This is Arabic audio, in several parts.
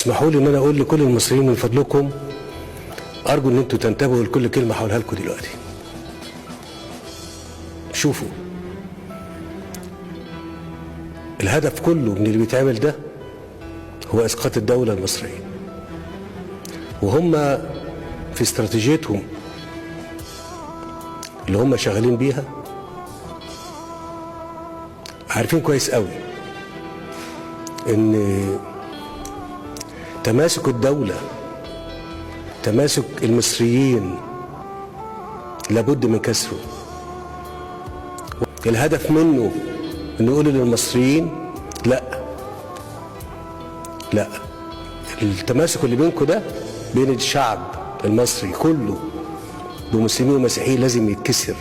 اسمحوا لي ان انا اقول لكل المصريين من فضلكم ارجو ان انتوا تنتبهوا لكل كلمه هقولها لكم دلوقتي. شوفوا، الهدف كله من اللي بيتعمل ده هو اسقاط الدوله المصريه، وهم في استراتيجيتهم اللي هم شغالين بيها عارفين كويس قوي ان تماسك الدولة، تماسك المصريين لابد من كسره. الهدف منه انه يقول للمصريين لا، التماسك اللي بينكم ده بين الشعب المصري كله بمسلمين ومسيحيين لازم يتكسر.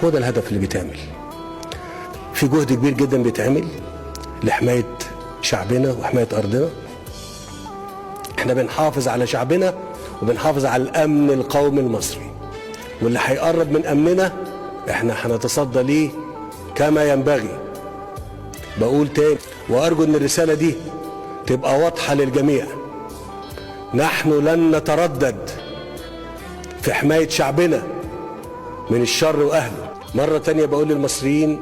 هو ده الهدف اللي بيتعمل. في جهد كبير جدا بيتعمل لحماية شعبنا وحماية أرضنا. احنا بنحافظ على شعبنا وبنحافظ على الأمن القومي المصري، واللي هيقرب من أمننا احنا هنتصدى ليه كما ينبغي. بقول تاني وأرجو أن الرسالة دي تبقى واضحة للجميع. نحن لن نتردد في حماية شعبنا من الشر وأهله. مرة تانية بقول للمصريين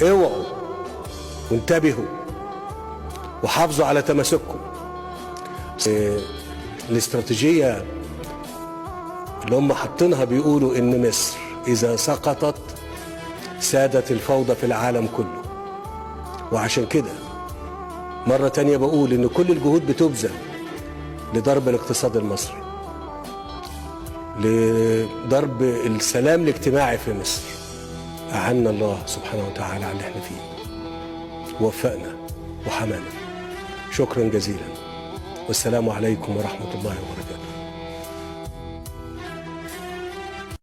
اوعوا وانتبهوا وحافظوا على تماسككم. الاستراتيجية اللي هم حاطينها بيقولوا ان مصر اذا سقطت سادت الفوضى في العالم كله، وعشان كده مرة تانية بقول ان كل الجهود بتبذل لضرب الاقتصاد المصري، لضرب السلام الاجتماعي في مصر. أعنا الله سبحانه وتعالى على اللي احنا فيه، ووفقنا وحمانا. شكرا جزيلا، والسلام عليكم ورحمة الله وبركاته.